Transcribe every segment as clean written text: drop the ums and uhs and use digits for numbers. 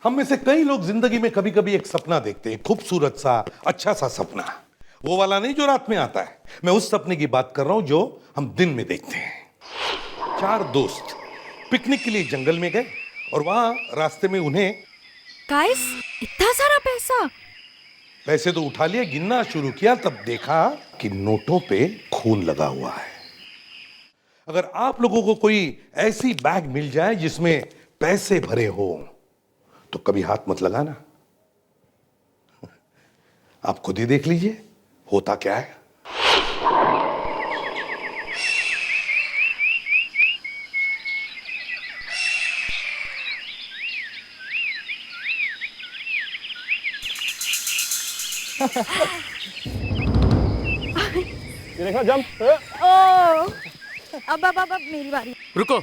हम में से कई लोग जिंदगी में कभी कभी एक सपना देखते हैं, खूबसूरत सा अच्छा सा सपना। वो वाला नहीं जो रात में आता है, मैं उस सपने की बात कर रहा हूं जो हम दिन में देखते हैं। चार दोस्त पिकनिक के लिए जंगल में गए और वहां रास्ते में उन्हें गाइस, इतना सारा पैसा। पैसे तो उठा लिए, गिनना शुरू किया तब देखा कि नोटों पे खून लगा हुआ है। अगर आप लोगों को कोई ऐसी बैग मिल जाए जिसमें पैसे भरे हो तो कभी हाथ मत लगाना। आप खुद ही देख लीजिए होता क्या है। ये देखा जंप। ओ, अब मेरी बारी। रुको।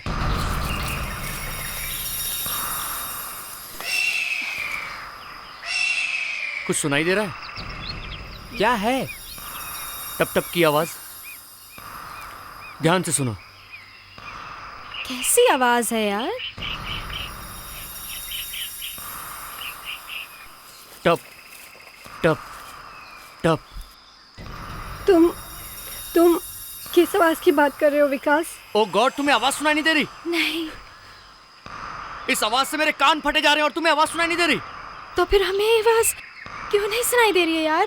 कुछ सुनाई दे रहा है? क्या है? टप टप की आवाज। ध्यान से सुनो। कैसी आवाज है यार? टप टप टप। तुम किस आवाज की बात कर रहे हो विकास? ओ गॉड, तुम्हें आवाज सुनाई नहीं दे रही? नहीं। इस आवाज से मेरे कान फटे जा रहे हैं और तुम्हें आवाज सुनाई नहीं दे रही? तो फिर हमें ये आवाज क्यों नहीं सुनाई दे रही है यार?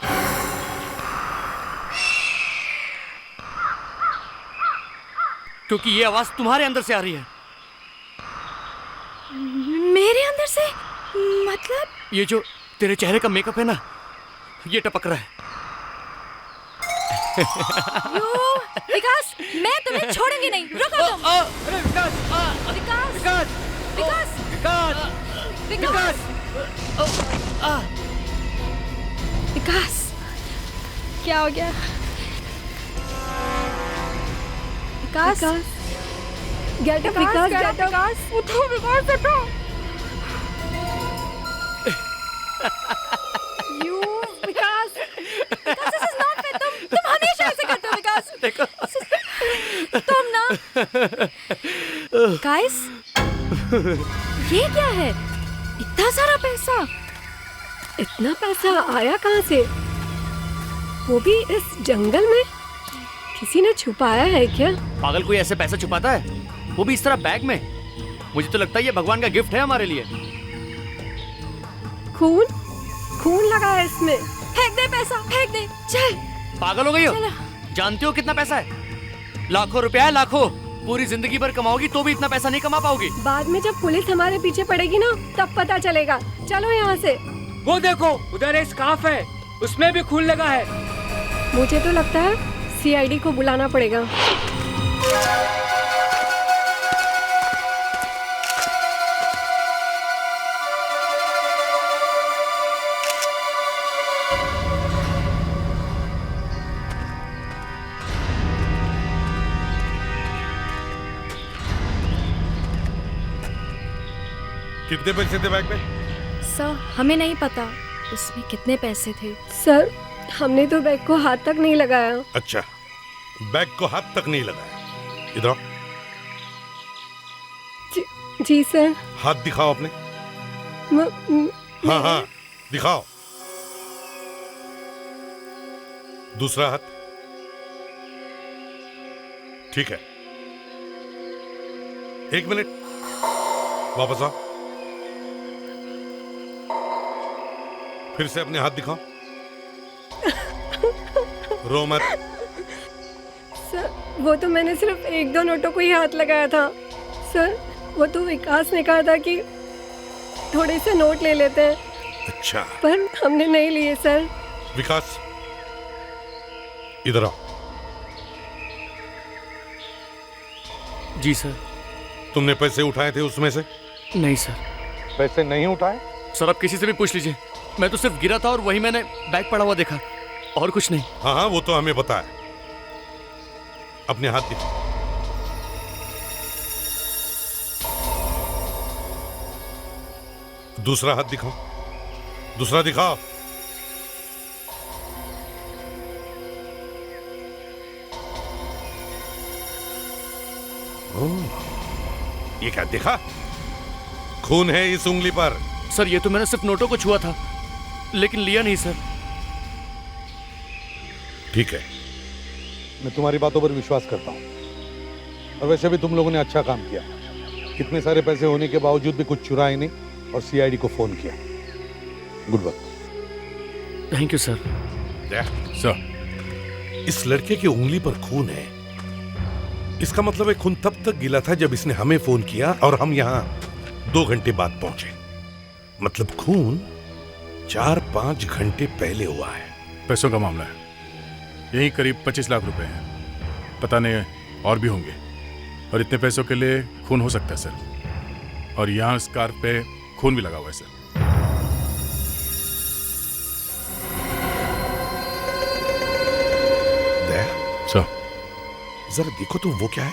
क्योंकि ये आवाज तुम्हारे अंदर से आ रही है। मेरे अंदर से? मतलब? ये जो तेरे चेहरे का मेकअप है ना, ये टपक रहा है। यो, विकास, मैं तुम्हें छोड़ूंगी नहीं। रुको तुम। अरे विकास! विकास! विकास! विकास! विकास! विकास! विकास, क्या हो गया? विकास! गेट अप विकास, गेट अप। विकास, उठो विकास, उठो। You Vikas, Vikas, this is not fair। तुम हमेशा ऐसे करते हो विकास। देखो। तुम ना। गाइस, ये क्या है? इतना सारा पैसा। इतना पैसा आया कहाँ से? वो भी इस जंगल में? किसी ने छुपाया है क्या? पागल, कोई ऐसे पैसा छुपाता है? वो भी इस तरह बैग में? मुझे तो लगता है ये भगवान का गिफ्ट है हमारे लिए। खून लगा है इसमें। फेंक दे पैसा, फेंक दे। चल। पागल हो गई हो? चलो। जानते हो कितना पैसा है? लाखों रुपया है, लाखों। पूरी जिंदगी भर कमाओगी तो भी इतना पैसा नहीं कमा पाओगी। बाद में जब पुलिस हमारे पीछे पड़ेगी ना, तब पता चलेगा। चलो यहाँ से। वो देखो, उधर एक स्कार्फ है, उसमें भी खून लगा है। मुझे तो लगता है सीआईडी को बुलाना पड़ेगा। कितने पैसे थे बैग में? सर, हमें नहीं पता उसमें कितने पैसे थे। सर, हमने तो बैग को हाथ तक नहीं लगाया। अच्छा, बैग को हाथ तक नहीं लगाया। इधर आओ। जी सर। हाथ दिखाओ अपने। हाँ, दिखाओ। दूसरा हाथ। ठीक है, एक मिनट, वापस आओ। फिर से अपने हाथ दिखाओ। रो मत। सर, वो तो मैंने सिर्फ 1-2 नोटों को ही हाथ लगाया था। सर, वो तो विकास ने कहा था कि थोड़े से नोट ले लेते हैं। अच्छा, पर हमने नहीं लिए सर। विकास, इधर आओ। जी सर। तुमने पैसे उठाए थे उसमें से? नहीं सर। पैसे नहीं उठाए? सर, आप किसी से भी पूछ लीजिए। मैं तो सिर्फ गिरा था और वही मैंने बैग पड़ा हुआ देखा, और कुछ नहीं। हाँ, वो तो हमें पता है। अपने हाथ दिखाओ। दूसरा हाथ दिखाओ। दूसरा दिखाओ। ये क्या देखा? खून है इस उंगली पर। सर ये तो मैंने सिर्फ नोटों को छुआ था, लेकिन लिया नहीं सर। ठीक है, मैं तुम्हारी बातों पर विश्वास करता हूं। और वैसे भी तुम लोगों ने अच्छा काम किया। इतने सारे पैसे होने के बावजूद भी कुछ चुराए नहीं और सीआईडी को फोन किया। Good work. Thank you sir. Sir, इस लड़के की उंगली पर खून है। इसका मतलब है खून तब तक गिला था जब इसने हमें फोन किया और हम यहां 2 घंटे बाद पहुंचे। मतलब खून 4-5 घंटे पहले हुआ है। पैसों का मामला है, यही करीब 25 लाख रुपए हैं। पता नहीं और भी होंगे, और इतने पैसों के लिए खून हो सकता है सर। और यहाँ स्कार्फ पे खून भी लगा हुआ है सर। दया, सर, जरा देखो तो वो क्या है।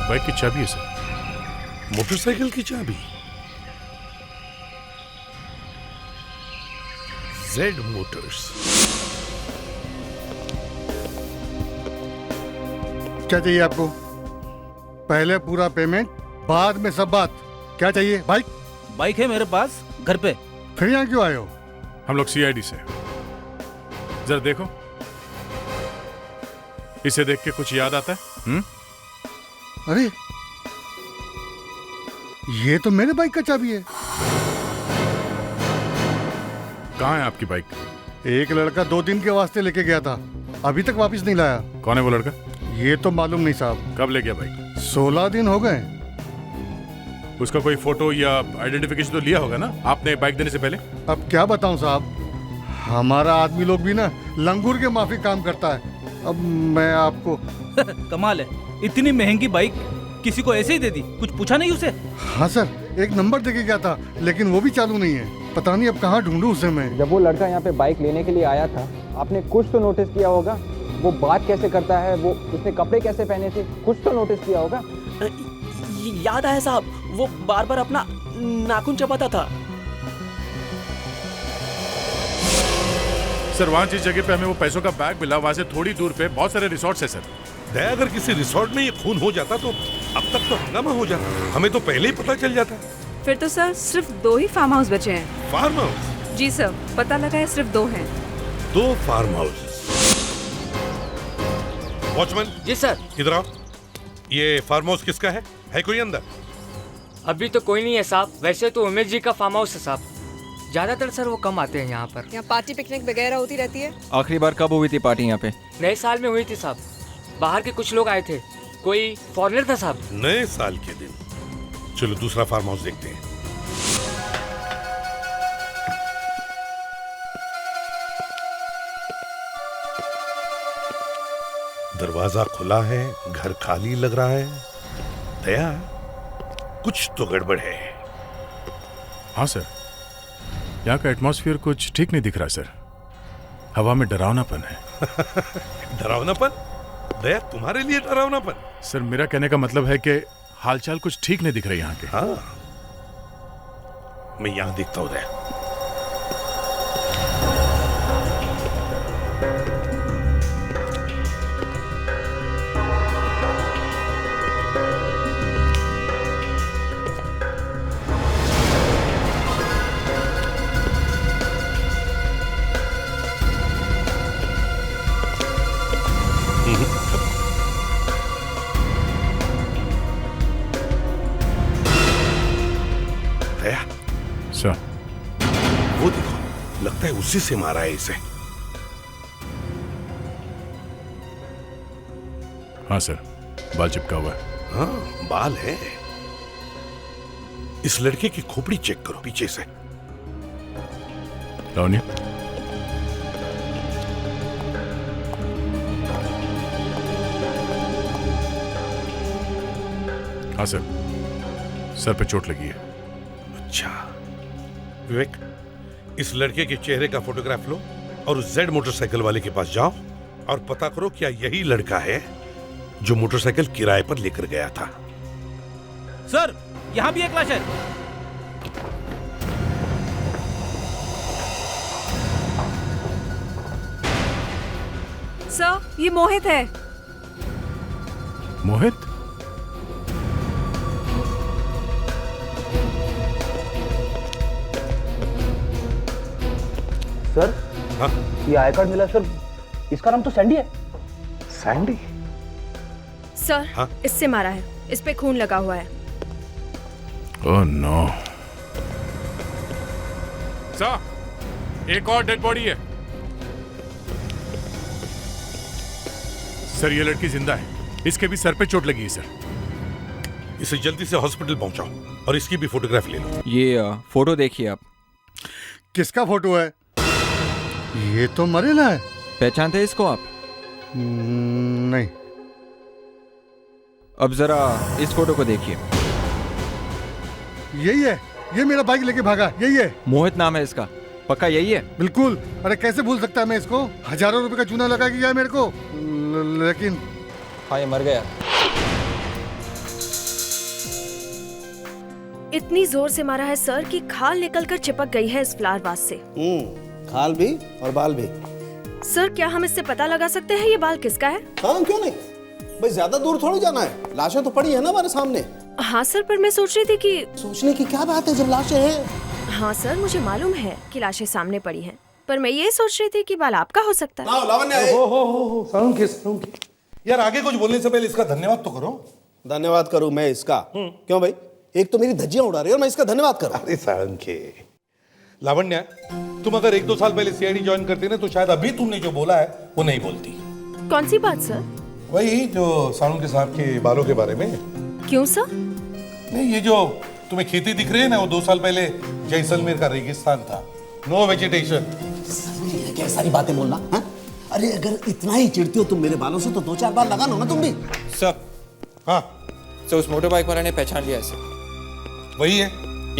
बाइक की चाबी है सर। मोटरसाइकिल की चाबी। Z Motors. क्या चाहिए आपको? पहले पूरा पेमेंट, बाद में सब बात। क्या चाहिए? बाइक है मेरे पास घर पे। फिर यहाँ क्यों आए हो? हम लोग सीआईडी से। जरा देखो, इसे देख के कुछ याद आता है? अरे ये तो मेरे बाइक का चाबी है। कहाँ है आपकी बाइक? एक लड़का 2 दिन के वास्ते लेके गया था, अभी तक वापस नहीं लाया। कौन है वो लड़का? ये तो मालूम नहीं साहब। कब ले गया बाइक? 16 दिन हो गए। उसका कोई फोटो या आइडेंटिफिकेशन तो लिया होगा ना आपने बाइक देने से पहले? अब क्या बताऊं साहब, हमारा आदमी लोग भी ना लंगूर के माफी काम करता है। अब मैं आपको कमाल है, इतनी महंगी बाइक किसी को ऐसे ही दे दी, कुछ पूछा नहीं उसे? हाँ सर, एक नंबर देके गया था, लेकिन वो भी चालू नहीं है। पता नहीं अब कहाँ ढूंढूं उसे मैं। जब वो लड़का यहाँ पे बाइक लेने के लिए आया था, आपने कुछ तो नोटिस किया होगा। वो बात कैसे करता है, वो उसने कपड़े कैसे पहने थे, कुछ तो नोटिस किया होगा। याद आया साहब, वो बार बार अपना नाखून चबाता था। सर वहाँ जिस जगह पे हमें वो पैसों का बैग मिला, वहाँ से थोड़ी दूर पे बहुत सारे रिसोर्ट्स है सर। दया, अगर किसी रिसोर्ट में ये खून हो जाता तो अब तक तो हंगामा हो जाता। हमें तो पहले ही पता चल जाता। फिर तो सर सिर्फ 2 ही फार्म हाउस बचे हैं। Farm house? जी सर, पता लगा है सिर्फ 2 हैं। 2 फार्म हाउस। वॉचमैन जी सर। इधर आओ। ये फार्म हाउस किसका है कोई अंदर? अभी तो कोई नहीं है साहब। वैसे तो उमेश जी का फार्म हाउस है साहब। ज्यादातर सर वो कम आते हैं यहाँ पर। यहाँ पार्टी पिकनिक वगैरह होती रहती है। आखिरी बार कब हुई थी पार्टी यहाँ पे? नए साल में हुई थी साहब। बाहर के कुछ लोग आए थे, कोई फॉरेनर था साहब। नए साल के दिन। चलो दूसरा फार्म हाउस देखते हैं। दरवाजा खुला है, घर खाली लग रहा है। दया, कुछ तो गड़बड़ है। हाँ सर, यहाँ का एटमॉस्फेयर कुछ ठीक नहीं दिख रहा सर। हवा में डरावनापन है। डरावनापन? दया, तुम्हारे लिए डरावनापन? सर मेरा कहने का मतलब है कि हालचाल कुछ ठीक नहीं दिख रही यहाँ के। हाँ, मैं यहाँ देखता हूँ दया। सर वो देखो, लगता है उसी से मारा है इसे। हाँ सर, बाल चिपका हुआ है। हाँ, बाल है। इस लड़के की खोपड़ी चेक करो पीछे से। लावण्य, हाँ सर पे चोट लगी है। अच्छा विवेक, इस लड़के के चेहरे का फोटोग्राफ लो और उस जेड मोटरसाइकिल वाले के पास जाओ और पता करो क्या यही लड़का है जो मोटरसाइकिल किराए पर लेकर गया था। सर यहाँ भी एक लाश है। सर ये मोहित है। मोहित? सर हाँ? ये आई कार्ड मिला सर, इसका नाम तो सैंडी है। सैंडी? सर हाँ? इससे मारा है, इस पे खून लगा हुआ है। Oh no. सर, एक और डेड बॉडी है। सर ये लड़की जिंदा है, इसके भी सर पे चोट लगी है सर। इसे जल्दी से हॉस्पिटल पहुंचाओ और इसकी भी फोटोग्राफ ले लो। ये फोटो देखिए आप। किसका फोटो है? ये तो मरेला है। पहचानते हैं इसको आप? नहीं। अब जरा इस फोटो को देखिए। यही है, ये मेरा बाइक लेके भागा, यही है। मोहित नाम है इसका, पक्का यही है? बिल्कुल। अरे कैसे भूल सकता है मैं इसको? हजारों रुपए का चूना लगा के गया मेरे को, लेकिन हाँ ये मर गया। इतनी जोर से मारा है सर कि खाल निकलकर चिपक गई है इस फ्लावर वास से। खाल भी और बाल भी। सर क्या हम इससे पता लगा सकते हैं ये बाल किसका है? हाँ क्यों नहीं भाई, ज्यादा दूर थोड़ी जाना है, लाशें तो पड़ी है ना हमारे सामने। हाँ सर, पर मैं सोच रही थी कि सोचने की क्या बात है जब लाशें हैं। हाँ सर, मुझे मालूम है कि लाशें सामने पड़ी हैं, पर मैं ये सोच रही थी कि बाल आपका हो सकता है। लावण्य, हो सालुंखे। यार आगे कुछ बोलने से पहले इसका धन्यवाद तो करो। धन्यवाद करूं मैं इसका? क्यों भाई, एक तो मेरी धज्जियां उड़ा रही है और मैं इसका धन्यवाद करूं? अरे सालुंखे, लावण्या, तुम अगर 1-2 साल पहले सीआईडी ज्वाइन करती ना तो शायद अभी तुमने जो बोला है वो नहीं बोलती। कौन सी बात सर? वही जो सालुंखे साहब के बालों के बारे में। क्यों सर? नहीं, ये जो तुम्हें खेती दिख रही है ना, वो 2 साल पहले जैसलमेर का रेगिस्तान था, नो वेजिटेशन। क्या सारी बातें बोलना है? अरे अगर इतना ही चिढ़ती हो तुम मेरे बालों से तो 2-4 बार लगा लो ना तुम भी। सर, हाँ सर उस मोटर बाइक वाले ने पहचान लिया इसे। वही है।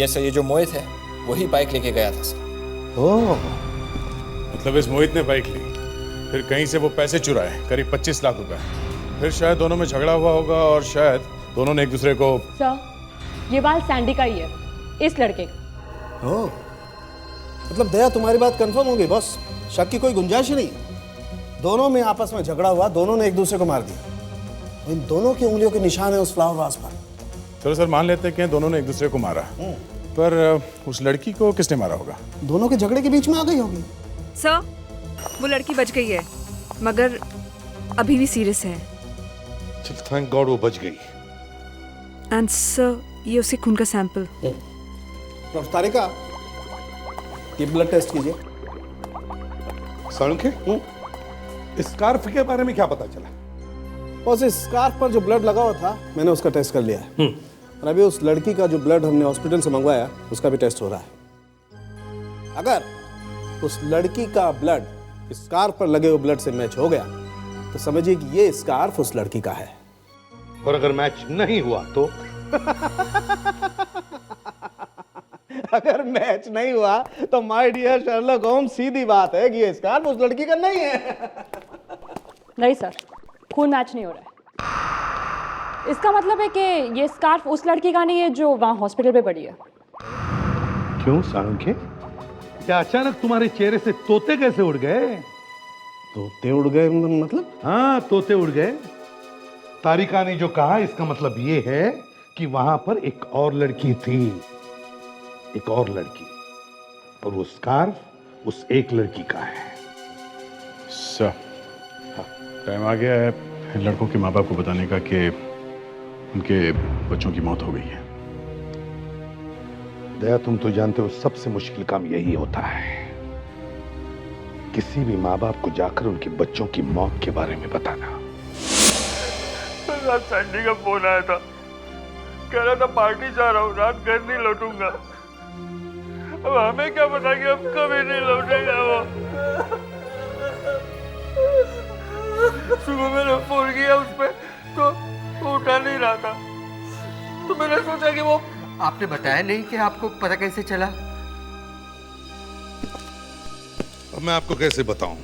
यस सर, ये जो मोहित है वही बाइक लेके गया था सर। ओह, मतलब इस मोहित ने बाइक ली, फिर कहीं से वो पैसे चुराए, करीब 25 लाख रुपए। फिर शायद दोनों में झगड़ा हुआ होगा और शायद दोनों ने एक दूसरे को। सर, ये बाल सैंडी का ही है, इस लड़के का। ओह, मतलब दया तुम्हारी बात कंफर्म हो गई बॉस, शक की कोई गुंजाइश ही नहीं। दोनों में आपस में झगड़ा हुआ, दोनों ने एक दूसरे को मार दिया। इन दोनों की उंगलियों के निशान है उस फ्लावर वास पर। चलो सर, मान लेते हैं कि दोनों ने एक दूसरे को मारा, पर उस लड़की को किसने मारा होगा? दोनों के झगड़े के बीच में आ गई होगी। सर, वो लड़की बच गई है, मगर अभी भी सीरियस है। चल थैंक गॉड वो बच गई। एंड सर, ये उसी खून का सैंपल। डॉक्टर तारिका, ये ब्लड टेस्ट कीजिए। सालुंखे, स्कार्फ के बारे में क्या पता चला? बस इस स्कार्फ पर जो ब्लड लगा हुआ था मैंने उसका टेस्ट कर लिया है, और अभी उस लड़की का जो ब्लड हमने हॉस्पिटल से मंगवाया उसका भी टेस्ट हो रहा है। अगर उस लड़की का ब्लड स्कार्फ पर लगे हुए ब्लड से मैच हो गया तो समझिए कि ये स्कार्फ उस लड़की का है। और अगर मैच नहीं हुआ तो? अगर मैच नहीं हुआ तो माय डियर शर्लॉक होम्स, सीधी बात है कि ये स्कार्फ उस लड़की का नहीं है। नहीं सर, खून मैच नहीं हो रहा है। इसका मतलब है कि ये स्कार्फ उस लड़की का नहीं है जो वहाँ हॉस्पिटल पे पड़ी है। क्यों सालुंखे, क्या अचानक तुम्हारे चेहरे से तोते कैसे उड़ गए? तोते उड़ गए मतलब? हाँ, तोते उड़ गए। तारिका ने जो कहा इसका मतलब ये है कि वहां पर एक और लड़की थी, एक और लड़की, और वो स्कार्फ उस एक लड़की का है। सर, टाइम आ गया है लड़कों के माँ बाप को बताने का कि उनके बच्चों की मौत हो गई है। दया, तुम तो जानते हो सबसे मुश्किल काम यही होता है, किसी भी माँ बाप को जाकर उनके बच्चों की मौत के बारे में बताना। रात सैंडी का फोन आया था, कह रहा था पार्टी जा रहा हूँ, रात घर नहीं लौटूंगा। अब हमें क्या पता कि अब कभी नहीं लौटेगा वो। सुबह मैंने फोन किया उस पे तो वो उठा नहीं रहा था, तो मैंने सोचा कि वो। आपने बताया नहीं कि आपको पता कैसे चला? अब मैं आपको कैसे बताऊं?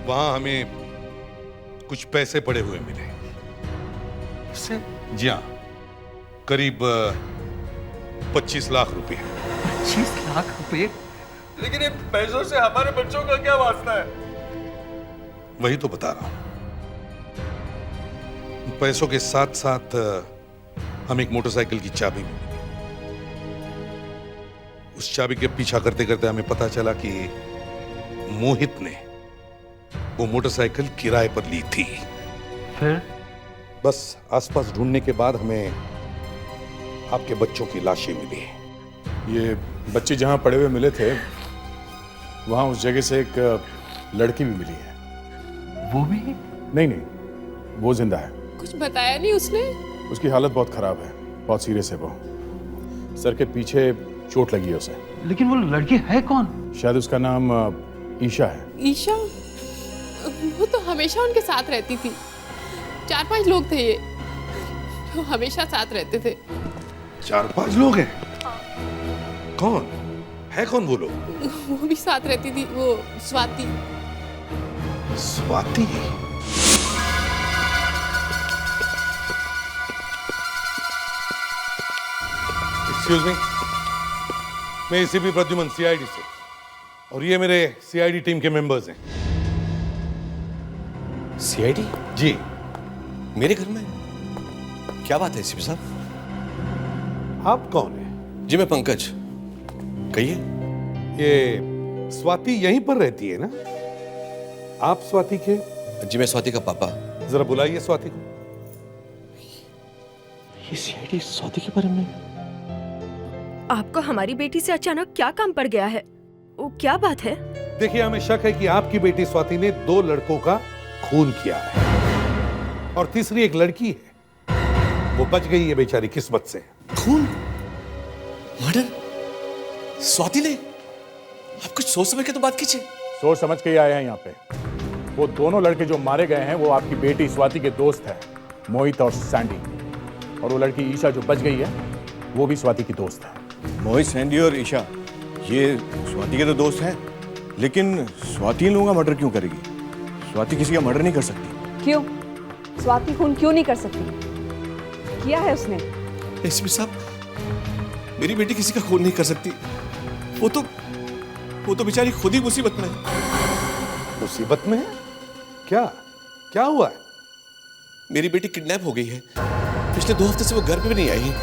वहां हमें कुछ पैसे पड़े हुए मिले। जी हाँ, करीब 25 लाख रुपए। 25 लाख रुपए? लेकिन इन पैसों से हमारे बच्चों का क्या वास्ता है? वही तो बता रहा हूं। पैसों के साथ साथ हम एक मोटरसाइकिल की चाबी मिली। उस चाबी के पीछा करते करते हमें पता चला कि मोहित ने वो मोटरसाइकिल किराए पर ली थी। फिर बस आसपास ढूंढने के बाद हमें आपके बच्चों की लाशें मिली। ये बच्चे जहाँ पड़े हुए मिले थे वहाँ उस जगह से एक लड़की भी मिली है। वो भी? नहीं, वो जिंदा है। कुछ बताया नहीं उसने? उसकी हालत बहुत खराब है, बहुत सीरियस है वो। सर के पीछे चोट लगी है उसे। लेकिन वो लड़की है कौन? शायद उसका नाम ईशा है। ईशा? वो तो हमेशा उनके साथ रहती थी। 4-5 लोग थे ये, तो हमेशा साथ रहते थे। 4-5 लोग हैं? कौन है? कौन वो लोग? वो भी साथ रहती थी, वो स्वाति। स्वाति? एक्सक्यूज मी, मैं एसीपी प्रद्युमन, सीआईडी से, और ये मेरे सीआईडी टीम के मेंबर्स हैं। सीआईडी? जी। मेरे घर में? क्या बात है एसीपी साहब? आप कौन हैं? जी मैं पंकज। कहिए। ये स्वाति यहीं पर रहती है ना? आप स्वाति के? जी मैं स्वाति का पापा। जरा बुलाइए स्वाति को। ये सीआईडी स्वाति के बारे में? आपको हमारी बेटी से अचानक क्या काम पड़ गया है? वो क्या बात है? देखिए, हमें शक है कि आपकी बेटी स्वाति ने 2 लड़कों का खून किया है, और तीसरी एक लड़की है, वो बच गई है बेचारी किस्मत से। खून? मर्डर? स्वाति ने? आप कुछ सोच समझ के तो बात कीजिए। सोच समझ के ही आए हैं यहाँ पे। वो दोनों लड़के जो मारे गए हैं वो आपकी बेटी स्वाति के दोस्त हैं, मोहित और सैंडी। और वो लड़की ईशा जो बच गई है वो भी स्वाति की दोस्त है। मोहित, सैंडी और ईशा ये स्वाति के तो दोस्त हैं, लेकिन स्वाति इन लोगों का मर्डर क्यों करेगी? स्वाति किसी का मर्डर नहीं कर सकती। क्यों? स्वाति खून क्यों नहीं कर सकती? किया है उसने। एसपी साहब, मेरी बेटी किसी का खून नहीं कर सकती। वो तो बेचारी खुद ही मुसीबत में है। मुसीबत में है? क्या हुआ है? मेरी बेटी किडनैप हो गई है। पिछले 2 हफ्ते से वो घर पे भी नहीं आई।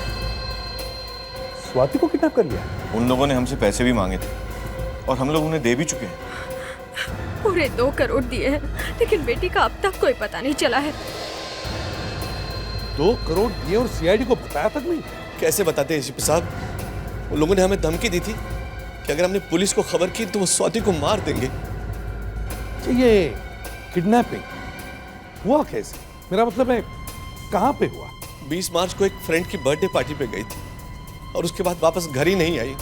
स्वाति को किडनैप कर लिया? उन लोगों ने हमसे पैसे भी मांगे थे और हम लोग उन्हें दे भी चुके हैं। पूरे 2 करोड़ दिए हैं, लेकिन बेटी का अब तक कोई पता नहीं चला है। 2 करोड़ दिए और सीआईडी को बताया तक नहीं? कैसे बताते एसपी साहब? उन लोगों ने हमें धमकी दी थी कि अगर हमने पुलिस को खबर की तो वो स्वाति को मार देंगे। तो ये किडनैपिंग हुआ कैसे? मेरा मतलब है, कहां पे हुआ? 20 मार्च को एक फ्रेंड की बर्थडे पार्टी पे गई थी और उसके बाद वापस घर ही नहीं आई।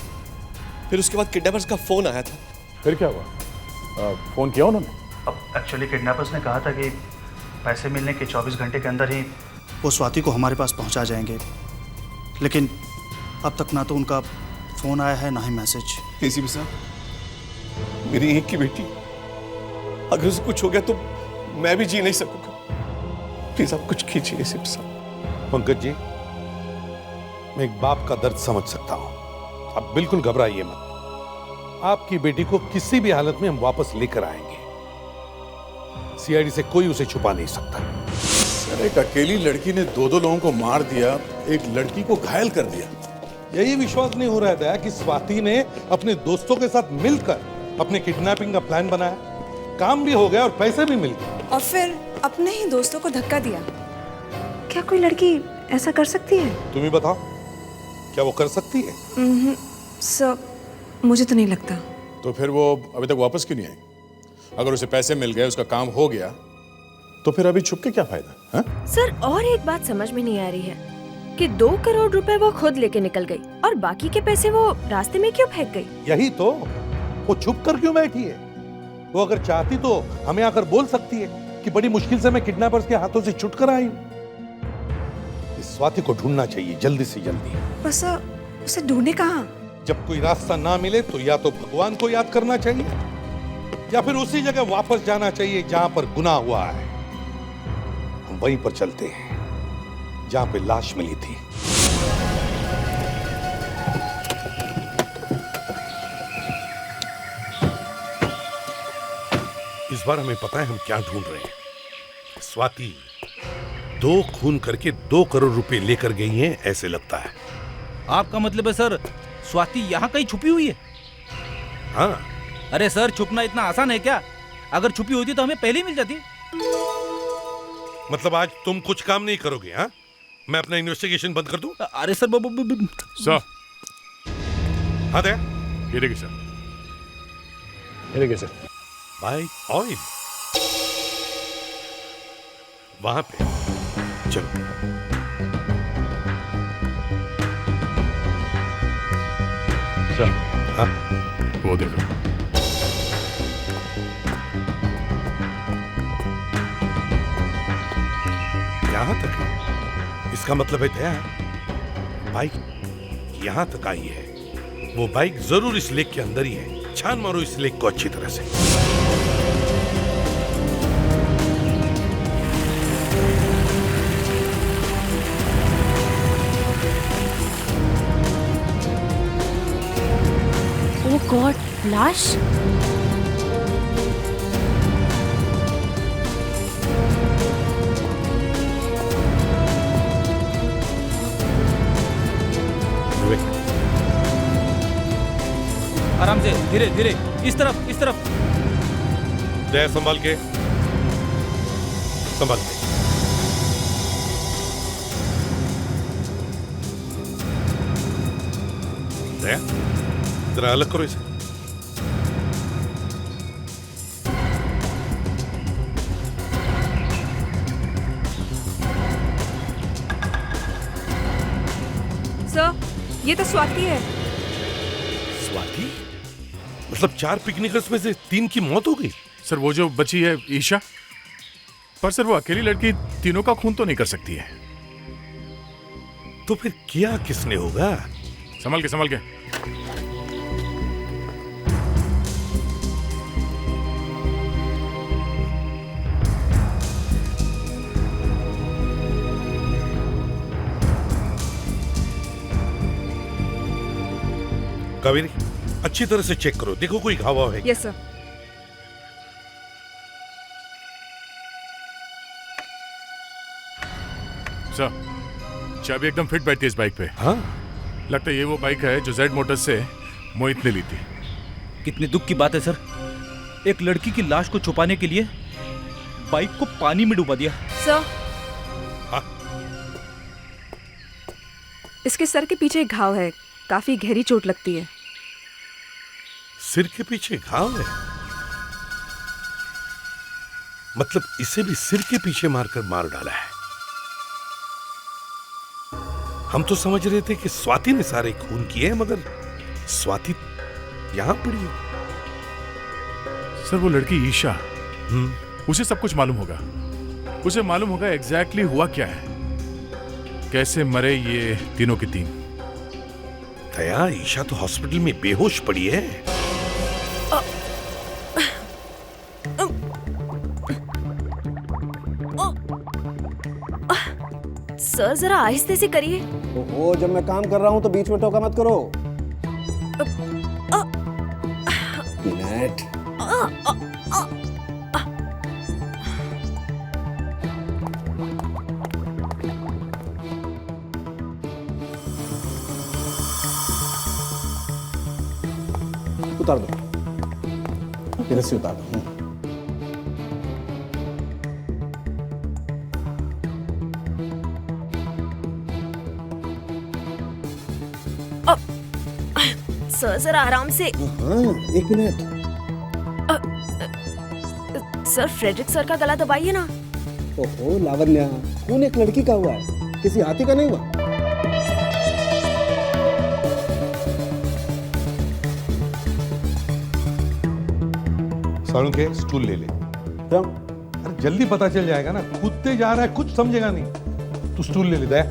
फिर उसके बाद किडनैपर्स का फोन आया था। फिर क्या हुआ? फोन किया उन्होंने? अब एक्चुअली किडनैपर्स ने कहा था कि पैसे मिलने के 24 घंटे के अंदर ही वो स्वाति को हमारे पास पहुंचा जाएंगे, लेकिन अब तक ना तो उनका फोन आया है ना ही मैसेज। एसीपी साहब, मेरी एक की बेटी, अगर उसे कुछ हो गया तो मैं भी जी नहीं सकूंगा। प्लीज आप कुछ कीजिए एसीपी साहब। पंकज जी, मैं एक बाप का दर्द समझ सकता हूं। आप बिल्कुल घबराइए मत। आपकी बेटी को किसी भी हालत में हम वापस लेकर आएंगे। सीआईडी से कोई उसे छुपा नहीं सकता। सर, एक अकेली लड़की ने 2 लोगों को मार दिया, एक लड़की को घायल कर दिया। यही विश्वास नहीं हो रहा है दया कि स्वाति ने अपने दोस्तों के साथ मिलकर अपने किडनैपिंग का प्लान बनाया, काम भी हो गया और पैसे भी मिल गए, और फिर अपने ही दोस्तों को धक्का दिया। क्या कोई लड़की ऐसा कर सकती है? तुम ही बताओ, क्या वो कर सकती है? सर, मुझे तो नहीं लगता। तो फिर वो अभी तक वापस क्यों नहीं आई? अगर उसे पैसे मिल गए, उसका काम हो गया, तो फिर अभी छुप के क्या फायदा? हा? सर, और एक बात समझ में नहीं आ रही है कि 2 करोड़ रुपए वो खुद लेके निकल गई और बाकी के पैसे वो रास्ते में क्यों फेंक गई? यही तो, वो छुप कर क्यों बैठी है? वो अगर चाहती तो हमें आकर बोल सकती है कि बड़ी मुश्किल से मैं किडनैपर्स के हाथों से छुट कर आई हूँ। इस स्वाति को ढूंढना चाहिए जल्दी से जल्दी। बस उसे ढूंढे कहाँ? जब कोई रास्ता ना मिले तो या तो भगवान को याद करना चाहिए या फिर उसी जगह वापस जाना चाहिए जहां पर गुनाह हुआ है। हम वहीं पर चलते हैं जहां पे लाश मिली थी। इस बार हमें पता है हम क्या ढूंढ रहे हैं। स्वाति दो खून करके 2 करोड़ रुपए लेकर गई हैं ऐसे लगता है। आपका मतलब है सर स्वाति यहाँ कहीं छुपी हुई है? हाँ। अरे सर छुपना इतना आसान है क्या? अगर छुपी होती तो हमें पहले ही मिल जाती। मतलब आज तुम कुछ काम नहीं करोगे? हाँ, मैं अपना इन्वेस्टिगेशन बंद कर दूं? अरे सर सर। हाँ दे। ये देखिए सर, ये देखिए सर। बाइक ऑयल वहां पे। चलो सर। हाँ वो देखो। यहां तक है। इसका मतलब है दया बाइक यहां तक आई है। वो बाइक जरूर इस लेक के अंदर ही है। छान मारो इस लेक को अच्छी तरह से। ओह गॉड, लाश। आराम से, धीरे धीरे, इस तरफ इस तरफ। दया संभाल के, संभाल के। दया जरा अलग करो इसे। सर, ये तो स्वाति है। स्वाति? मतलब 4 पिकनिकर्स में से 3 की मौत हो गई? सर वो जो बची है ईशा, पर सर वो अकेली लड़की तीनों का खून तो नहीं कर सकती है। तो फिर किया किसने होगा? संभल के, संभल के। कावेरी अच्छी तरह से चेक करो, देखो कोई घाव वाव है क्या? Yes sir. सर चाबी एकदम फिट बैठती है इस बाइक पे। हाँ? लगता है ये वो बाइक है जो जेड मोटर्स से मोहित ने ली थी। कितने दुख की बात है सर, एक लड़की की लाश को छुपाने के लिए बाइक को पानी में डुबा दिया। सर, इसके सर के पीछे एक घाव है, काफी गहरी चोट लगती है। सिर के पीछे घाव है? मतलब इसे भी सिर के पीछे मारकर मार डाला है। हम तो समझ रहे थे कि स्वाति ने सारे खून किए हैं, मगर स्वाति यहां पड़ी है। सर वो लड़की ईशा, उसे सब कुछ मालूम होगा। उसे मालूम होगा एग्जैक्टली हुआ क्या है, कैसे मरे ये तीनों के तीन। दया, ईशा तो हॉस्पिटल में बेहोश पड़ी है। सर जरा आहिस्ते से करिए। ओहो, जब मैं काम कर रहा हूं तो बीच में टोका मत करो। मिनट। उतार दो, ये रस्सी उतार दो। सर जरा आराम से। हाँ, 1 मिनट। सर फ्रेडरिक सर का गला दबाइए ना। ओहो लावण्या, खून एक लड़की का हुआ है, किसी हाथी का नहीं हुआ। साळुंखे, स्टूल ले ले। क्यों? अरे जल्दी पता चल जाएगा ना, कूदते जा रहा है, कुछ समझेगा नहीं। तू स्टूल ले ले दया,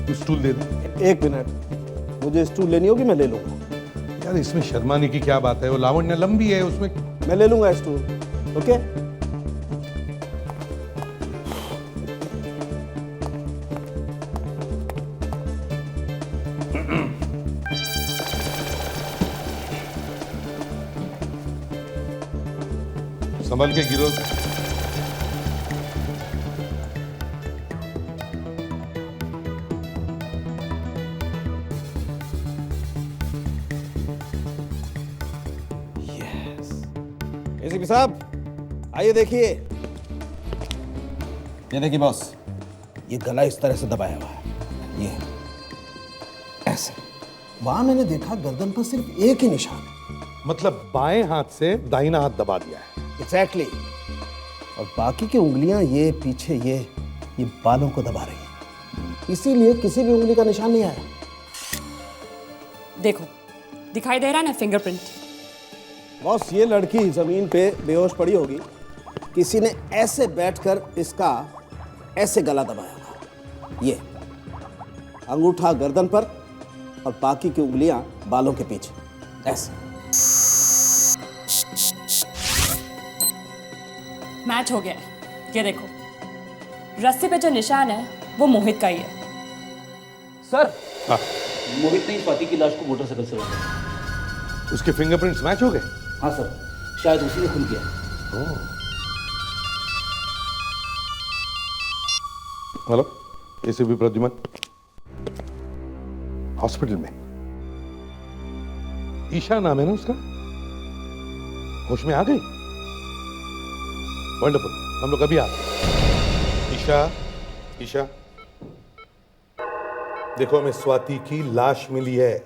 तू स्टूल दे दे। 1 मिनट, मुझे स्टूल लेनी होगी, मैं ले लूंगा। यार इसमें शर्माने की क्या बात है, वो लावण्य लंबी है, उसमें मैं ले लूंगा स्टूल। ओके? संभल के गिरो। एसीपी साहब, आइए देखिए। ये देखिए बॉस, ये गला इस तरह से दबाया हुआ है, ये ऐसे। वहां मैंने देखा गर्दन पर सिर्फ एक ही निशान है। मतलब बाएं हाथ से दाहिना हाथ दबा दिया है। एग्जैक्टली। और बाकी की उंगलियां ये पीछे ये बालों को दबा रही हैं, इसीलिए किसी भी उंगली का निशान नहीं आया। देखो, दिखाई दे रहा है ना फिंगरप्रिंट। बॉस, ये लड़की जमीन पे बेहोश पड़ी होगी, किसी ने ऐसे बैठकर इसका ऐसे गला दबाया होगा। ये अंगूठा गर्दन पर और बाकी की उंगलियां बालों के पीछे ऐसे। मैच हो गया है। ये देखो, रस्सी पे जो निशान है वो मोहित का ही है। सर, हाँ। मोहित ने स्वाति की लाश को मोटरसाइकिल से लगा। उसके फिंगरप्रिंट्स मैच हो गए? हाँ सर, शायद उसी ने खून किया। हेलो, एसीपी प्रद्युमन, हॉस्पिटल में। ईशा नाम है ना उसका? होश में आ गई? वंडरफुल, हम लोग अभी आते हैं। ईशा, देखो हमें स्वाति की लाश मिली है।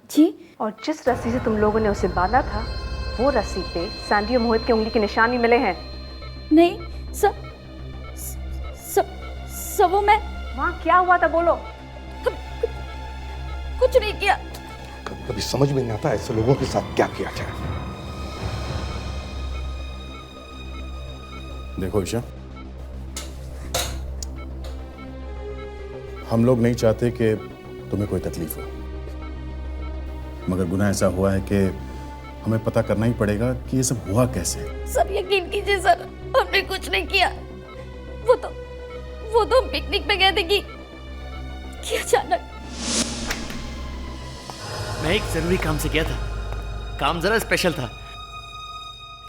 जी, और जिस रस्सी से तुम लोगों ने उसे बांधा था, वो रस्सी पे सैंडी और मोहित की उंगली के निशान भी मिले हैं। नहीं, सब वो मैं। वहाँ क्या हुआ था, बोलो। कुछ नहीं किया। कभी समझ में नहीं आता ऐसे लोगों के साथ क्या किया जाए। देखो ईशा, हम लोग नहीं चाहते कि तुम्हें कोई तकलीफ हो, मगर गुनाह ऐसा हुआ है कि हमें पता करना ही पड़ेगा कि ये सब हुआ कैसे। सर यकीन कीजिए सर, हमने कुछ नहीं किया। वो तो हम पिकनिक पे गए थे कि अचानक। मैं एक जरूरी काम से गया था। काम जरा स्पेशल था।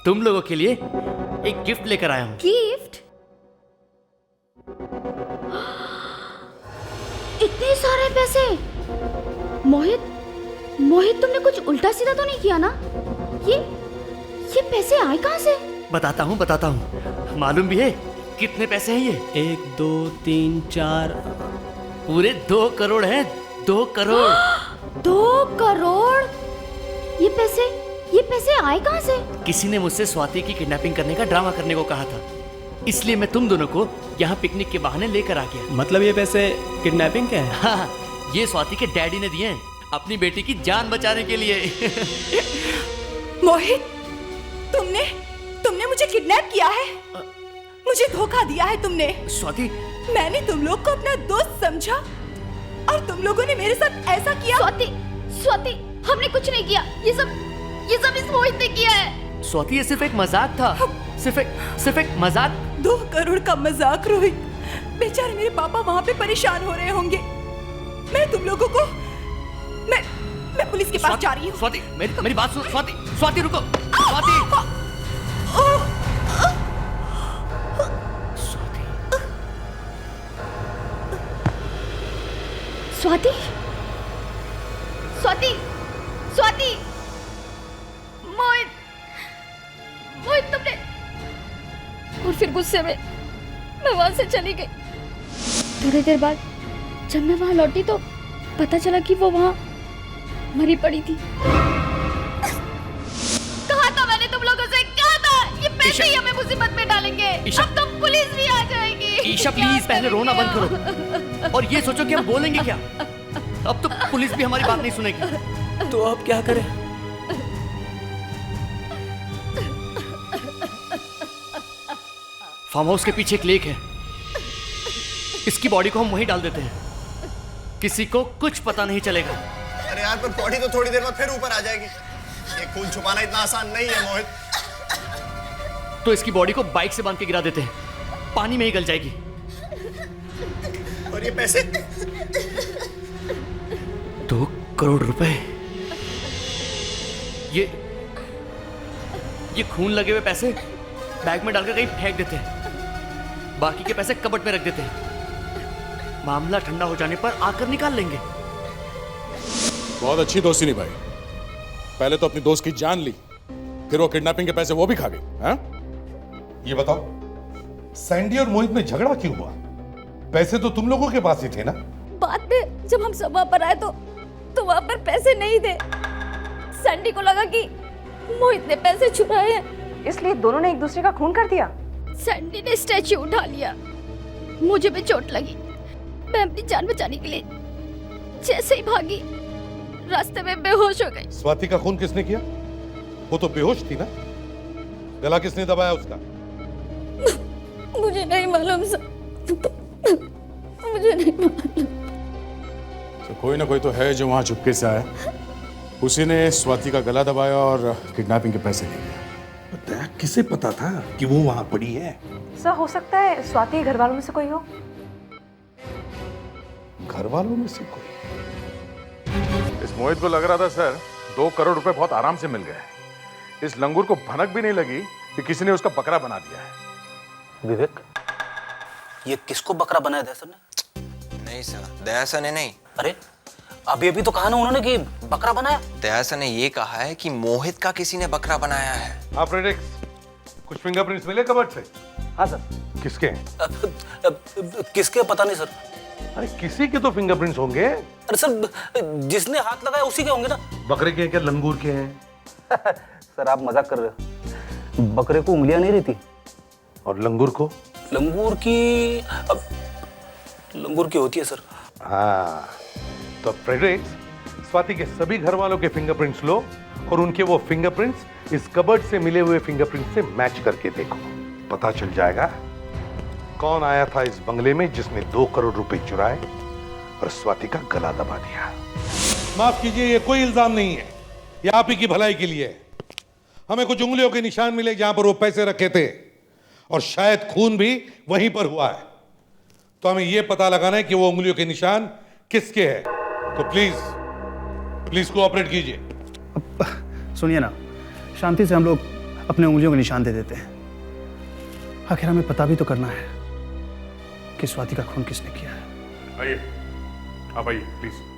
तुम लोगों के लिए एक गिफ्ट लेकर आया हूं। गिफ्ट? इतने सारे पैसे? मोहित तुमने कुछ उल्टा सीधा तो नहीं किया ना? ये पैसे आए कहां से? बताता हूं। मालूम भी है कितने पैसे हैं ये? 1 2 3 4 पूरे 2 करोड़ हैं। 2 करोड़। 2 करोड़? ये पैसे आए कहां से? किसी ने मुझसे स्वाति की किडनैपिंग करने का ड्रामा करने को कहा था, इसलिए मैं तुम दोनों को यहाँ पिकनिक के बहाने लेकर आ गया। मतलब ये पैसे किडनैपिंग के हैं? हाँ, ये स्वाति के डैडी ने दिए हैं अपनी बेटी की जान बचाने के लिए। मोहित, तुमने मुझे किडनैप किया है, मुझे धोखा दिया है तुमने। स्वाति, मैंने तुम लोग को अपना दोस्त समझा और तुम लोगों ने मेरे साथ ऐसा किया। स्वाति, हमने कुछ नहीं किया। ये सब इस मोहित ने किया है। स्वाति, ये सिर्फ एक मजाक था। सिर्फ एक मजाक। 2 करोड़ का मजाक रोहित। बेचारे मेरे पापा वहाँ पे परेशान हो रहे होंगे। मैं तुम लोगों को मैं पुलिस के पास जा रही हूँ। स्वाति, मेरी बात सुन। स्वाति रुको। स्वाति, मोहित तुमने। और फिर गुस्से में मैं वहां से चली गई। थोड़ी देर बाद जब मैं वहां लौटी तो पता चला कि वो वहां मरी पड़ी थी। कहा था मैंने तुम लोगों से, कहा था ये पैसे ही हमें मुसीबत में डालेंगे। अब तो पुलिस भी आ जाएगी। ईशा प्लीज पहले रोना बंद करो और ये सोचो कि हम बोलेंगे क्या। अब तो पुलिस भी हमारी बात नहीं सुनेगी। तो अब क्या करें? फार्म हाउस के पीछे एक लेक है, इसकी बॉडी को हम वहीं डाल देते हैं, किसी को कुछ पता नहीं चलेगा। अरे यार, पर बॉडी तो थोड़ी देर बाद फिर ऊपर आ जाएगी। ये खून छुपाना इतना आसान नहीं है मोहित। तो इसकी बॉडी को बाइक से बांध के गिरा देते हैं, पानी में ही गल जाएगी। और ये पैसे? 2 करोड़ रुपए। ये खून लगे हुए पैसे बैग में डालकर कहीं फेंक देते हैं, बाकी के पैसे कबर्ड में रख देते हैं। मामला ठंडा हो जाने पर आकर निकाल लेंगे। बहुत अच्छी दोस्ती निभाई। पहले तो अपनी दोस्त की जान ली, फिर वो किडनैपिंग के पैसे वो भी खा गई। हाँ? ये बताओ, सैंडी और मोहित में झगड़ा क्यों हुआ? पैसे तो तुम लोगों के पास ही थे ना? बाद में जब हम सब वहां पर आए तो वहां पर पैसे नहीं थे। सैंडी को लगा कि मोहित ने पैसे चुराए हैं, इसलिए दोनों ने एक दूसरे का खून कर दिया। सैंडी ने स्टैच्यू उठा लिया, मुझे भी चोट लगी। मैं अपनी जान बचाने के लिए जैसे ही भागी, रास्ते में बेहोश हो गई। स्वाति का खून किसने किया? वो तो बेहोश थी ना? गला किसने दबाया उसका? मुझे नहीं मालूम सर, मुझे नहीं मालूम। तो कोई ना कोई तो है जो वहां चुपके से आया, उसी ने स्वाति का गला दबाया और किडनैपिंग के पैसे लिए। किसे पता था कि वो वहां पड़ी है? सर हो सकता है स्वाति के घर वालों में से कोई हो। घर वालों में से कोई? इस मोहित को लग रहा था सर 2 करोड़ रुपए बहुत आराम से मिल गए। इस लंगूर को भनक भी नहीं लगी कि किसी ने उसका बकरा बना दिया है। विवेक, ये किसको बकरा बनाया दया सर ने? नहीं सर, दया सर ने नहीं। अरे अभी तो कहा ना उन्होंने कि बकरा बनाया। दया सर ने ये कहा है कि मोहित का किसी ने बकरा बनाया है। हाँ प्रेडिक्स, कुछ फिंगरप्रिंट्स मिले कबर्ड से? हाँ सर। किसके? किसके पता नहीं सर। अरे किसी के तो फिंगरप्रिंट्स होंगे। अरे सर, जिसने हाथ लगाया उसी के होंगे ना। बकरे के हैं क्या, लंगूर के हैं? सर आप मजाक कर रहे हो। बकरे को उंगलियां नहीं रहती। और लंगूर को? लंगूर की लंगूर की होती है सर। हाँ, तो फ्रेडरिक्स, स्वाति के सभी घर वालों के फिंगरप्रिंट्स लो और उनके वो फिंगरप्रिंट्स इस कबर्ड से मिले हुए फिंगरप्रिंट से मैच करके देखो। पता चल जाएगा कौन आया था इस बंगले में जिसने 2 करोड़ रुपए चुराए और स्वाति का गला दबा दिया। माफ कीजिए, ये कोई इल्जाम नहीं है, ये आप ही की भलाई के लिए है। हमें कुछ उंगलियों के निशान मिले जहां पर वो पैसे रखे थे और शायद खून भी वहीं पर हुआ है। तो हमें यह पता लगाना है कि वो उंगलियों के निशान किसके हैं। तो प्लीज कोऑपरेट कीजिए। सुनिए ना, शांति से हम लोग अपने उंगलियों के निशान दे देते हैं। आखिर हमें पता भी तो करना है कि स्वाति का खून किसने किया है। आइए, आप आइए प्लीज।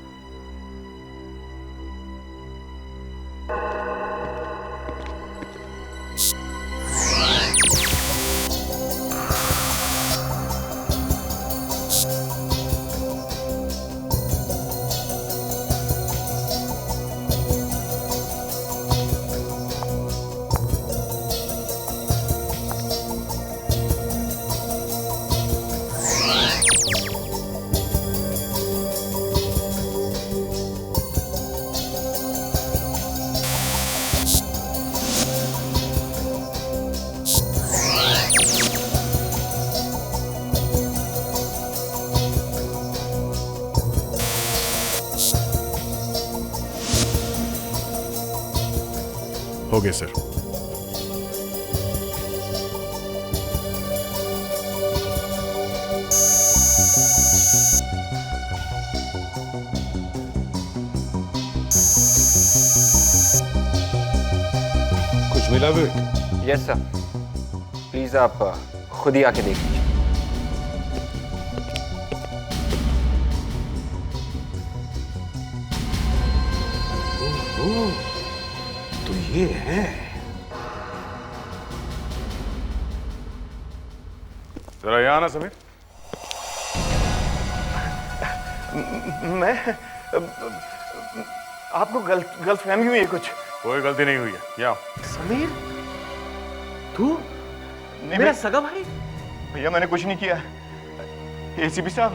हो गए सर। कुछ मिला विवेक? यस सर, प्लीज आप खुद ही आके देख लीजिए। तो ये है। जरा यहाँ आना समीर। मैं आपको गलत फहमी हुई है कुछ। कोई गलती नहीं हुई है, यहाँ समीर, तू मेरा सगा भाई? भैया मैंने कुछ नहीं किया। एसीपी साहब,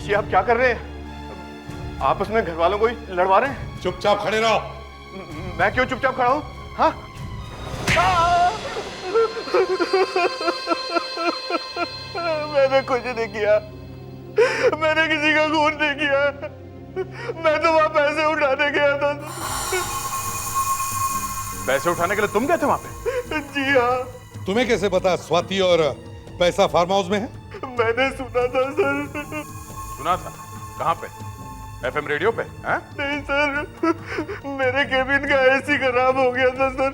ये आप क्या कर रहे हैं? आपस में घर वालों को ही लड़वा रहे हैं। चुपचाप खड़े रहो। मैं क्यों चुपचाप खड़ा हूं? हाँ? मैंने कुछ नहीं किया, मैंने किसी का खून नहीं किया। मैं तो वहां पैसे उठाने गया था। पैसे उठाने के लिए तुम गए थे वहां पे? जी हाँ। तुम्हें कैसे पता स्वाति और पैसा फार्म हाउस में है? मैंने सुना था सर। सुना था? कहाँ पे? एफएम रेडियो पे? हैं? नहीं सर, मेरे केबिन का एसी खराब हो गया था सर,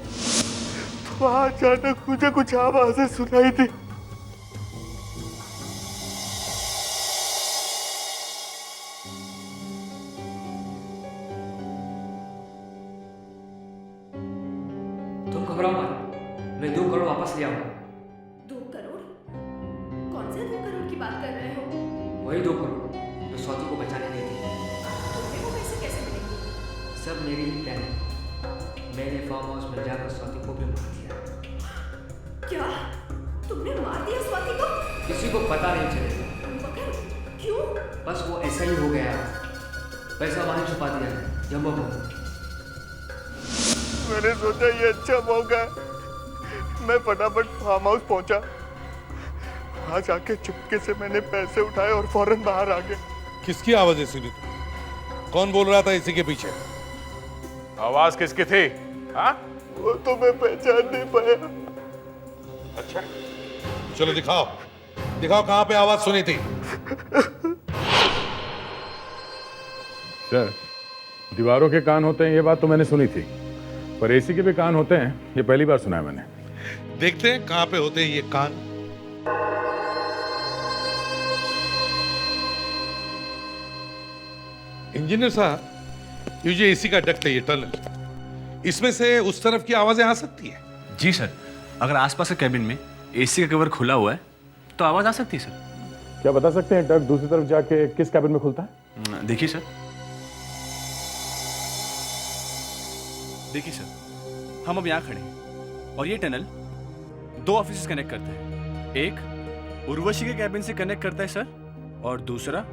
तो अचानक मुझे कुछ आवाजें सुनाई थी। तुम घबराओ वापस ले आऊंगा। 2 करोड़? कौन से 2 करोड़ की बात कर रहे हो? वही 2 करोड़ जो स्वाति को बचाने गए थे। तुम्हें वो पैसे कैसे मिलेंगे? सब मेरी ही प्लान है। मैंने फार्म हाउस में जाकर स्वाति को भी मार दिया। क्या? तुमने मार दिया स्वाति को? किसी को पता नहीं चलेगा। मगर क्यों? बस वो ऐसा ही हो गया। पैसा वहां छुपा दिया है जम्बो में। मैंने सोचा ये अच्छा मौका है। मैं फटाफट फार्म हाउस पहुंचा। वहां जाके चुपके से मैंने पैसे उठाए और फौरन बाहर आ गया। किसकी आवाज है सुनी तू? कौन बोल रहा था इसी के पीछे? आवाज किसकी थी? हाँ? वो तो मैं पहचान नहीं पाया। अच्छा, चलो दिखाओ दिखाओ कहां पे आवाज सुनी थी। सर, दीवारों के कान होते हैं ये बात तो मैंने सुनी थी, पर एसी के भी कान होते हैं ये पहली बार सुना है मैंने। देखते हैं कहां पे होते हैं ये कान। इंजीनियर साहब, ये जो एसी का डक्ट है, ये टनल, इसमें से उस तरफ की आवाजें आ सकती है? जी सर, अगर आसपास के कैबिन में एसी का कवर खुला हुआ है तो आवाज आ सकती है सर। क्या बता सकते हैं डक्ट दूसरी तरफ जाके किस कैबिन में खुलता है? देखिए सर, देखिए सर, हम अब यहाँ खड़े हैं और ये टनल 2 ऑफिस कनेक्ट करता है। एक उर्वशी के कैबिन से कनेक्ट करता है सर, और दूसरा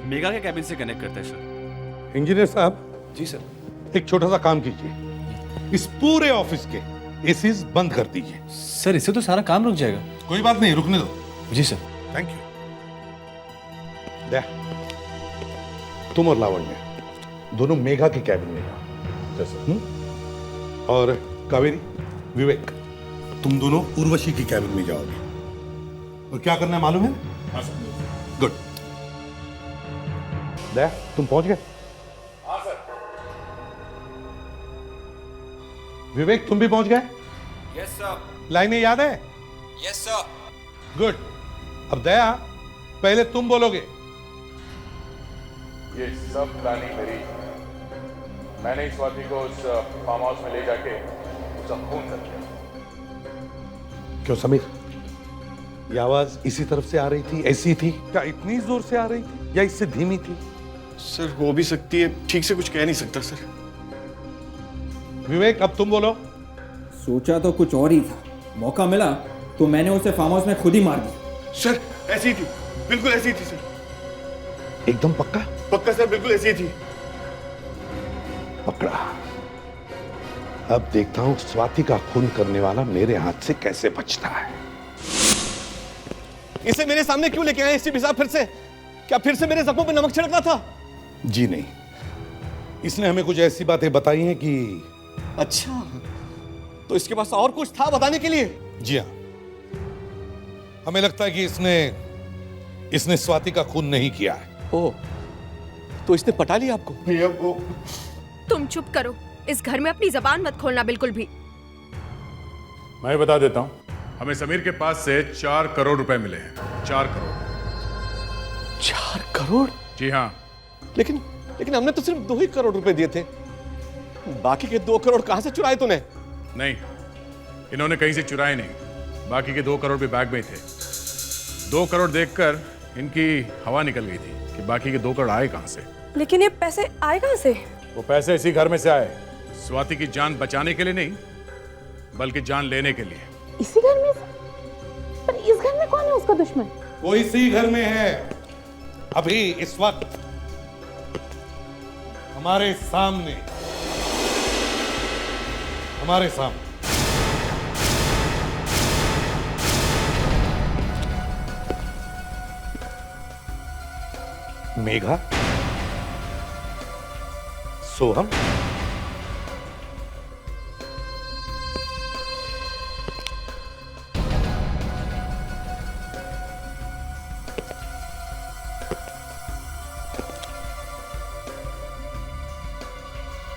मेगा के कैबिन से कनेक्ट करता है सर। इंजीनियर साहब। जी सर। एक छोटा सा काम कीजिए, इस पूरे ऑफिस के एसीज बंद कर दीजिए। सर, इससे तो सारा काम रुक जाएगा। कोई बात नहीं, रुकने दो। जी सर। Thank you. दे, तुम और लावण्य दोनों मेघा के कैबिन में जाओ। और कावेरी, विवेक, तुम दोनों उर्वशी की कैबिन में जाओगे। और क्या करना है मालूम है? गुड। दे, तुम पहुंच गए? हाँ सर। विवेक, तुम भी पहुंच गए? Yes sir. लाइनें याद है? Yes sir. गुड। अब दया, पहले तुम बोलोगे। ये सब प्लानिंग मेरी। मैंने इस स्वाति को उस फार्म हाउस में ले जाके उसका खून कर दिया। क्यों समीर, ये आवाज इसी तरफ से आ रही थी? ऐसी थी क्या? इतनी जोर से आ रही थी या इससे धीमी थी? सर, हो भी सकती है, ठीक से कुछ कह नहीं सकता सर। विवेक, अब तुम बोलो। सोचा तो कुछ और ही था, मौका मिला तो मैंने उसे फार्म हाउस में खुद ही मार दिया। सर, ऐसी थी, बिल्कुल ऐसी थी सर। एकदम पक्का? पक्का सर, बिल्कुल ऐसी थी। पकड़ा। अब देखता हूं स्वाति का खून करने वाला मेरे हाथ से कैसे बचता है। इसे मेरे सामने क्यों लेके आए एसपी साहब फिर से? क्या फिर से मेरे जख्मों पे नमक छिड़कना था? जी नहीं, इसने हमें कुछ ऐसी बातें बताई हैं कि। अच्छा, तो इसके पास और कुछ था बताने के लिए? जी हाँ, हमें लगता है कि इसने स्वाति का खून नहीं किया है। ओह, तो इसने पटा लिया आपको? भैया वो। तुम चुप करो, इस घर में अपनी जबान मत खोलना बिल्कुल भी। मैं बता देता हूं, हमें समीर के पास से 4 करोड़ रुपए मिले हैं। 4 करोड़। 4 करोड़? जी हाँ। लेकिन हमने तो सिर्फ 2 ही करोड़ रुपए दिए थे। बाकी के 2 करोड़ कहां से चुराए तूने? नहीं, इन्होंने कहीं से चुराए नहीं। बाकी के 2 करोड़ भी बैग में थे। 2 करोड़ देखकर इनकी हवा निकल गई थी कि बाकी के 2 करोड़ आए कहां से। लेकिन ये पैसे आए कहां से? वो पैसे इसी घर में से आए, स्वाति की जान बचाने के लिए नहीं, बल्कि जान लेने के लिए। इसी घर में? पर इस घर में कौन है उसका दुश्मन? वो इसी घर में है, अभी इस वक्त हमारे सामने। मेघा, सोहम,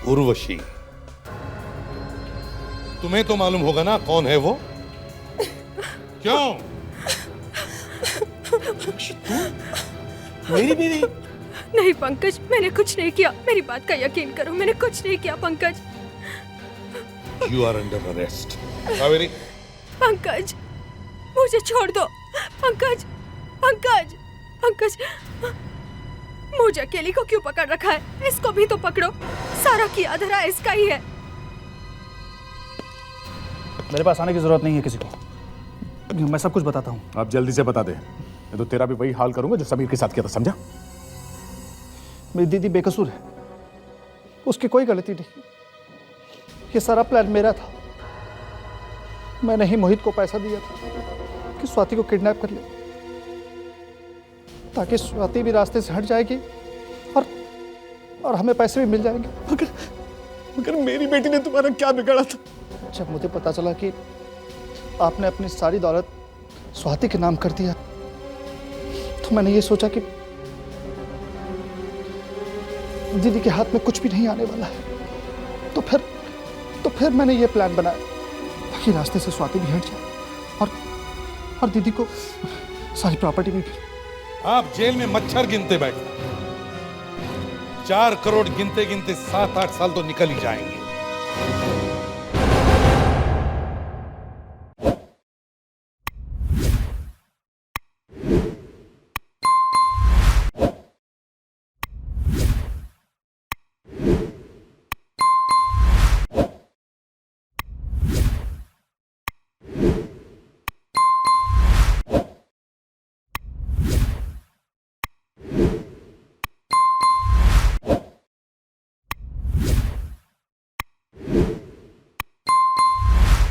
उर्वशी। तुम्हें तो मालूम होगा ना कौन है वो? क्यों? मेरी बीवी? नहीं पंकज, मैंने कुछ नहीं किया। मेरी बात का यकीन करो, मैंने कुछ नहीं किया Pankaj. You are under arrest. Kaveri, Pankaj, मुझे छोड़ दो। पंकज, पंकज, पंकज, मुझे अकेली को क्यों पकड़ रखा है? इसको भी तो पकड़ो। सारा किया धरा इसका ही है। मेरे पास आने की जरूरत नहीं है किसी को, मैं सब कुछ बताता हूँ। आप जल्दी से बता दे, मैं तो तेरा भी वही हाल करूंगा जो समीर के साथ किया था, समझा? मेरी दीदी बेकसूर है, उसकी कोई गलती नहीं। ये सारा प्लान मेरा था। मैंने ही मोहित को पैसा दिया था कि स्वाति को किडनैप कर ले, ताकि स्वाति भी रास्ते से हट जाएगी और हमें पैसे भी मिल जाएंगे। मगर मेरी बेटी ने तुम्हारा क्या बिगाड़ा था? जब मुझे पता चला कि आपने अपनी सारी दौलत स्वाति के नाम कर दिया, तो मैंने ये सोचा कि दीदी के हाथ में कुछ भी नहीं आने वाला है। तो फिर मैंने ये प्लान बनाया ताकि रास्ते से स्वाति भी हट जाए और दीदी को सारी प्रॉपर्टी भी। आप जेल में मच्छर गिनते बैठना। 4 करोड़ गिनते गिनते 7-8 साल तो निकल ही जाएंगे।